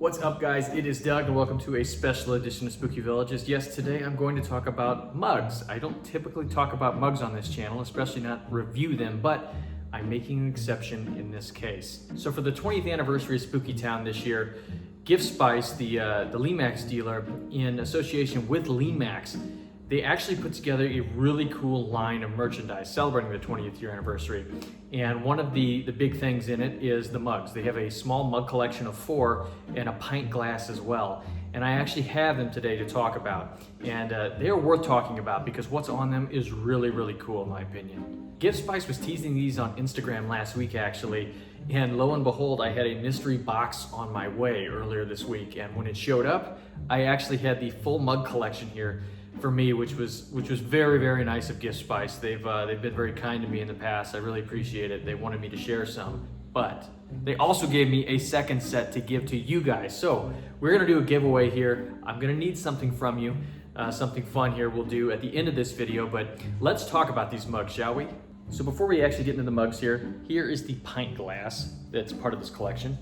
What's up, guys? It is Doug and welcome to a special edition of Spooky Villages. Yes, today I'm going to talk about mugs. I don't typically talk about mugs on this channel, especially not review them, but I'm making an exception in this case. So for the 20th anniversary of Spooky Town this year, Gift Spice, the Lemax dealer, in association with Lemax, they actually put together a really cool line of merchandise celebrating the 20th year anniversary. And one of the big things in it is the mugs. They have a small mug collection of 4 and a pint glass as well. And I actually have them today to talk about. And they're worth talking about because what's on them is really, really cool in my opinion. Gift Spice was teasing these on Instagram last week actually. And lo and behold, I had a mystery box on my way earlier this week. And when it showed up, I actually had the full mug collection here for me, which was very, very nice of Gift Spice. They've been very kind to me in the past. I really appreciate it. They wanted me to share some, but they also gave me a second set to give to you guys. So we're gonna do a giveaway here. I'm gonna need something from you, something fun here we'll do at the end of this video, but let's talk about these mugs, shall we? So before we actually get into the mugs here is the pint glass that's part of this collection.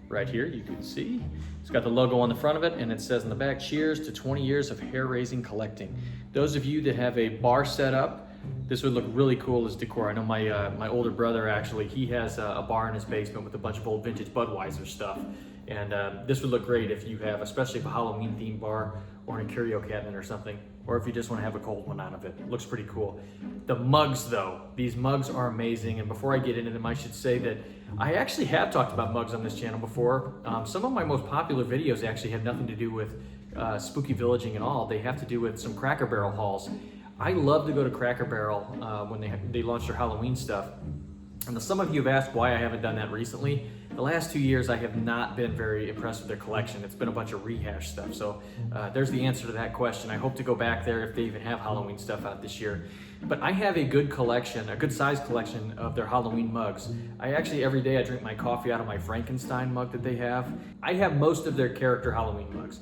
Right here, you can see. It's got the logo on the front of it, and it says on the back, cheers to 20 years of hair-raising collecting. Those of you that have a bar set up, this would look really cool as decor. I know my older brother, actually, he has a bar in his basement with a bunch of old vintage Budweiser stuff. And this would look great if you have, especially if a Halloween themed bar or in a curio cabinet or something, or if you just want to have a cold one out of it. It looks pretty cool. The mugs though, these mugs are amazing. And before I get into them, I should say that I actually have talked about mugs on this channel before. Some of my most popular videos actually have nothing to do with spooky villaging at all. They have to do with some Cracker Barrel hauls. I love to go to Cracker Barrel when they launch their Halloween stuff. And some of you have asked why I haven't done that recently. The last 2 years, I have not been very impressed with their collection. It's been a bunch of rehash stuff. So there's the answer to that question. I hope to go back there if they even have Halloween stuff out this year. But I have a good collection, a good size collection of their Halloween mugs. I actually, every day I drink my coffee out of my Frankenstein mug that they have. I have most of their character Halloween mugs.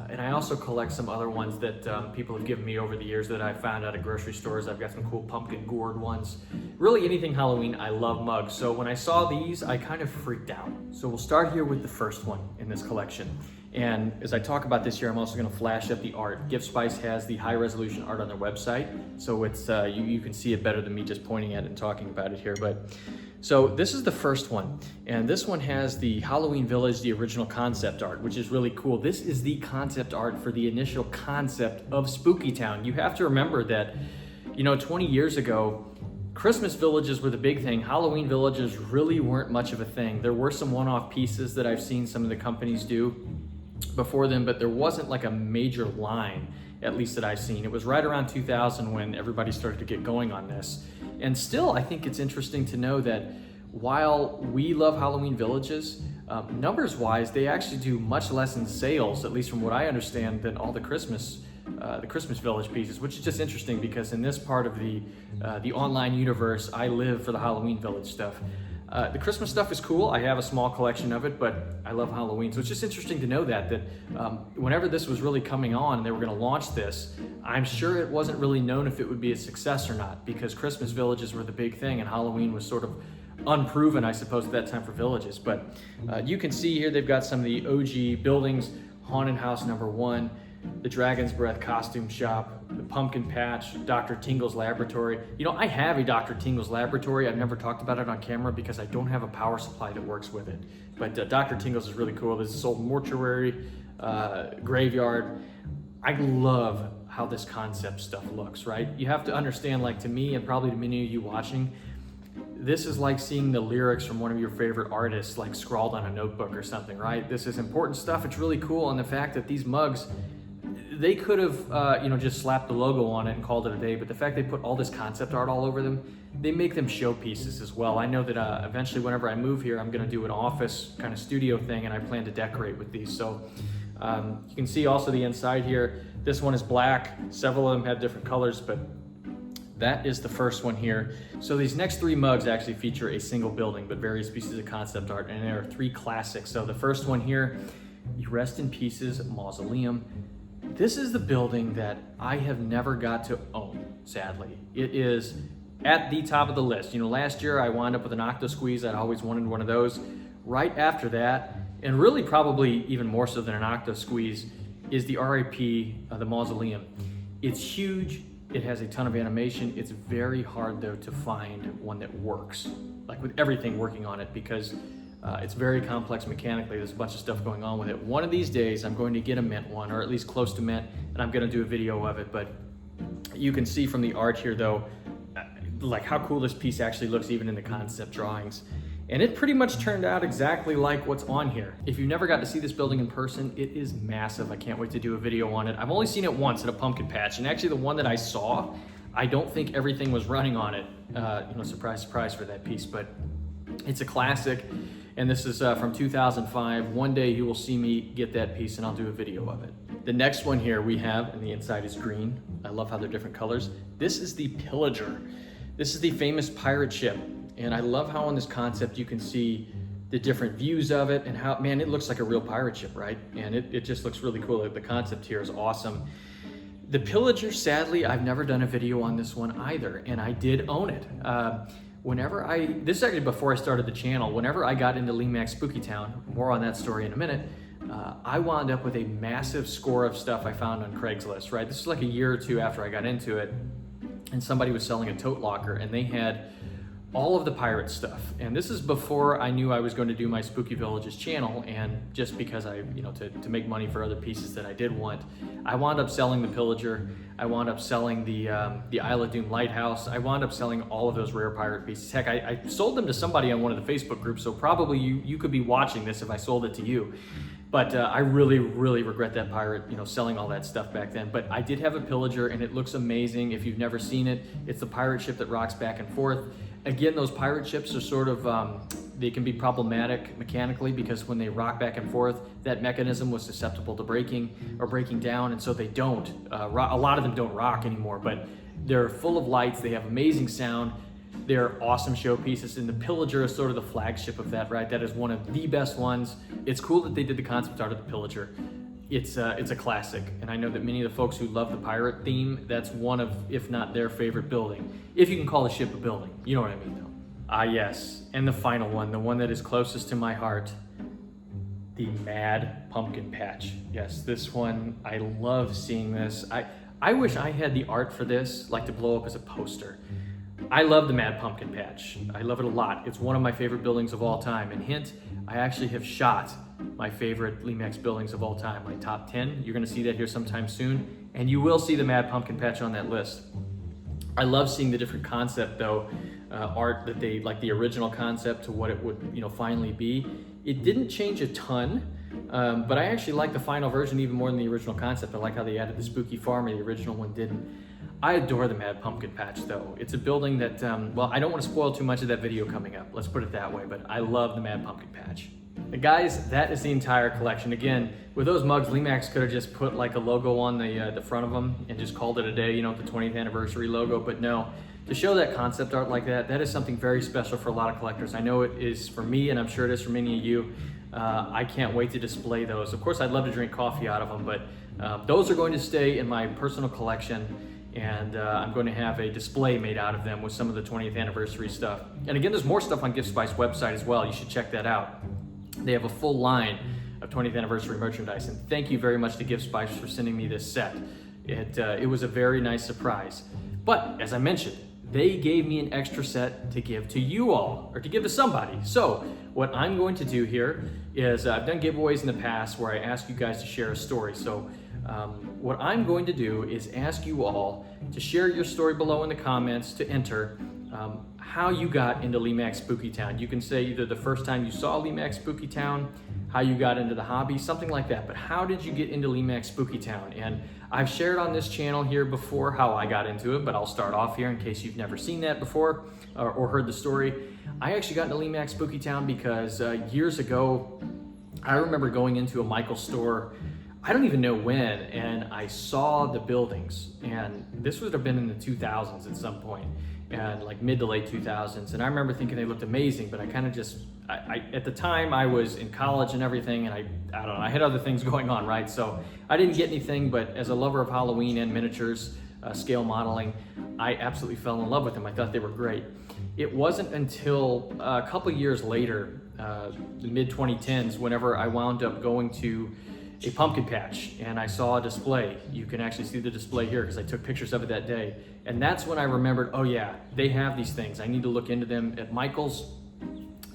And I also collect some other ones that people have given me over the years that I found out at grocery stores. I've got some cool pumpkin gourd ones. Really anything Halloween, I love mugs. So when I saw these, I kind of freaked out. So we'll start here with the first one in this collection. And as I talk about this here, I'm also gonna flash up the art. Gift Spice has the high resolution art on their website. So it's you can see it better than me just pointing at it and talking about it here. So this is the first one, and this one has the Halloween Village, the original concept art, which is really cool. This is the concept art for the initial concept of Spooky Town. You have to remember that, 20 years ago, Christmas villages were the big thing. Halloween villages really weren't much of a thing. There were some one-off pieces that I've seen some of the companies do before them, but there wasn't like a major line, at least that I've seen. It was right around 2000 when everybody started to get going on this. And still, I think it's interesting to know that while we love Halloween villages, numbers-wise, they actually do much less in sales, at least from what I understand, than all the Christmas village pieces, which is just interesting because in this part of the online universe, I live for the Halloween village stuff. The Christmas stuff is cool. I have a small collection of it, but I love Halloween. So it's just interesting to know that whenever this was really coming on and they were going to launch this, I'm sure it wasn't really known if it would be a success or not because Christmas villages were the big thing and Halloween was sort of unproven, I suppose, at that time for villages. But you can see here they've got some of the OG buildings, Haunted House #1, the Dragon's Breath costume shop, the Pumpkin Patch, Dr. Tingle's laboratory. I have a Dr. Tingle's laboratory. I've never talked about it on camera because I don't have a power supply that works with it. But Dr. Tingle's is really cool. There's this old mortuary, graveyard. I love how this concept stuff looks, right? You have to understand, like to me and probably to many of you watching, this is like seeing the lyrics from one of your favorite artists like scrawled on a notebook or something, right? This is important stuff. It's really cool. And the fact that these mugs, they could have, just slapped the logo on it and called it a day, but the fact they put all this concept art all over them, they make them showpieces as well. I know that eventually whenever I move here, I'm gonna do an office kind of studio thing and I plan to decorate with these. So you can see also the inside here. This one is black. Several of them have different colors, but that is the first one here. So these next 3 mugs actually feature a single building, but various pieces of concept art, and there are 3 classics. So the first one here, Rest in Pieces Mausoleum. This is the building that I have never got to own, sadly. It is at the top of the list. Last year I wound up with an Octo Squeeze. I'd always wanted one of those. Right after that, and really probably even more so than an octo squeeze, is the RIP, the Mausoleum. It's huge, it has a ton of animation. It's very hard though to find one that works, like with everything working on it, because it's very complex mechanically. There's a bunch of stuff going on with it. One of these days I'm going to get a mint one, or at least close to mint, and I'm going to do a video of it. But you can see from the art here though, like how cool this piece actually looks even in the concept drawings. And it pretty much turned out exactly like what's on here. If you've never got to see this building in person, it is massive. I can't wait to do a video on it. I've only seen it once at a pumpkin patch, and actually the one that I saw, I don't think everything was running on it. Surprise, surprise for that piece, but it's a classic. And this is from 2005. One day you will see me get that piece and I'll do a video of it. The next one here we have, and the inside is green. I love how they're different colors. This is the Pillager. This is the famous pirate ship. And I love how on this concept you can see the different views of it, and how, man, it looks like a real pirate ship, right? And it just looks really cool. The concept here is awesome. The Pillager, sadly, I've never done a video on this one either, and I did own it. This is actually before I started the channel, whenever I got into Lemax Spooky Town, more on that story in a minute, I wound up with a massive score of stuff I found on Craigslist, right? This is like a year or two after I got into it, and somebody was selling a tote locker, and they had all of the pirate stuff. And this is before I knew I was going to do my Spooky Villages channel, and just because to make money for other pieces that I did want, I wound up selling the Pillager. I wound up selling the Isle of Doom Lighthouse. I wound up selling all of those rare pirate pieces. Heck, I sold them to somebody on one of the Facebook groups, so probably you could be watching this if I sold it to you. But I really, really regret that pirate, selling all that stuff back then. But I did have a Pillager, and it looks amazing. If you've never seen it, it's the pirate ship that rocks back and forth. Again, those pirate ships are sort of, they can be problematic mechanically, because when they rock back and forth, that mechanism was susceptible to breaking or breaking down, and so they don't. A lot of them don't rock anymore, but they're full of lights. They have amazing sound. They're awesome showpieces, and the Pillager is sort of the flagship of that, right? That is one of the best ones. It's cool that they did the concept art of the Pillager. It's a classic, and I know that many of the folks who love the pirate theme, that's one of, if not their favorite building, if you can call a ship a building. You know what I mean, though. Ah, yes, and the final one, the one that is closest to my heart, the Mad Pumpkin Patch. Yes, this one, I love seeing this. I wish I had the art for this, like to blow up as a poster. I love the Mad Pumpkin Patch. I love it a lot. It's one of my favorite buildings of all time. And hint, I actually have shot my favorite Lemax buildings of all time, my top 10. You're gonna see that here sometime soon. And you will see the Mad Pumpkin Patch on that list. I love seeing the different concept though, art that they, like the original concept to what it would finally be. It didn't change a ton, but I actually like the final version even more than the original concept. I like how they added the spooky farm, and the original one didn't. I adore the Mad Pumpkin Patch though. It's a building that, well, I don't want to spoil too much of that video coming up, let's put it that way, but I love the Mad Pumpkin Patch. And guys, that is the entire collection. Again, with those mugs, Lemax could have just put like a logo on the front of them and just called it a day, the 20th anniversary logo, but no. To show that concept art like that, that is something very special for a lot of collectors. I know it is for me, and I'm sure it is for many of you. I can't wait to display those. Of course, I'd love to drink coffee out of them, but those are going to stay in my personal collection. And I'm going to have a display made out of them with some of the 20th anniversary stuff. And again, there's more stuff on Gift Spice website as well. You should check that out. They have a full line of 20th anniversary merchandise. And thank you very much to Gift Spice for sending me this set. It was a very nice surprise. But as I mentioned, they gave me an extra set to give to you all, or to give to somebody. So what I'm going to do here is, I've done giveaways in the past where I ask you guys to share a story. So what I'm going to do is ask you all to share your story below in the comments to enter how you got into Lemax Spooky Town. You can say either the first time you saw Lemax Spooky Town, how you got into the hobby, something like that. But how did you get into Lemax Spooky Town? And I've shared on this channel here before how I got into it, but I'll start off here in case you've never seen that before or heard the story. I actually got into Lemax Spooky Town because years ago, I remember going into a Michael's store, I don't even know when, and I saw the buildings, and this would have been in the 2000s at some point, and like mid to late 2000s, and I remember thinking they looked amazing, but I kind of just, at the time I was in college and everything, and I don't know, I had other things going on, right? So I didn't get anything, but as a lover of Halloween and miniatures, scale modeling, I absolutely fell in love with them. I thought they were great. It wasn't until a couple years later the mid 2010s, whenever I wound up going to a pumpkin patch and I saw a display. You can actually see the display here because I took pictures of it that day. And that's when I remembered, oh yeah, they have these things. I need to look into them at Michael's.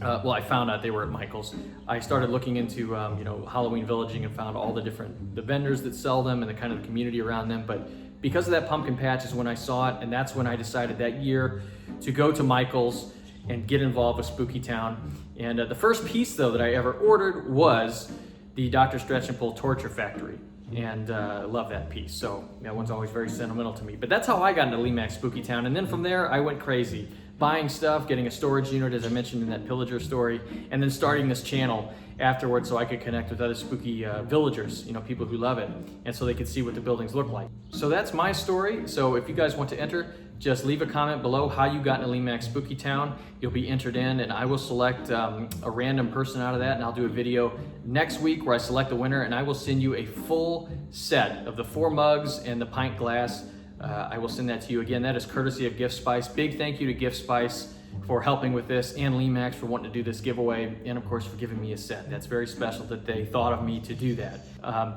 Well, I found out they were at Michael's. I started looking into Halloween villaging and found all the vendors that sell them and the kind of community around them. But because of that pumpkin patch is when I saw it, and that's when I decided that year to go to Michael's and get involved with Spooky Town. And the first piece though that I ever ordered was the Dr. Stretch and Pull Torture Factory. And I love that piece. So that one's always very sentimental to me. But that's how I got into Lemax Spooky Town. And then from there, I went crazy. Buying stuff, getting a storage unit, as I mentioned in that Pillager story, and then starting this channel afterwards so I could connect with other spooky villagers, people who love it, and so they could see what the buildings look like. So that's my story. So if you guys want to enter, just leave a comment below how you got into Lemax Spooky Town. You'll be entered in, and I will select a random person out of that, and I'll do a video next week where I select the winner, and I will send you a full set of the 4 mugs and the pint glass. I will send that to you. Again, that is courtesy of Gift Spice. Big thank you to Gift Spice for helping with this, and Lemax for wanting to do this giveaway, and of course for giving me a set. That's very special that they thought of me to do that.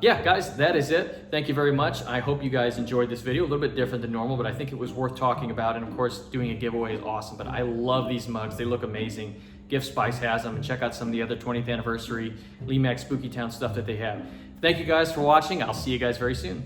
Yeah, guys, that is it. Thank you very much. I hope you guys enjoyed this video. A little bit different than normal, but I think it was worth talking about, and of course doing a giveaway is awesome. But I love these mugs. They look amazing. Gift Spice has them, and check out some of the other 20th anniversary Lemax Spooky Town stuff that they have. Thank you guys for watching. I'll see you guys very soon.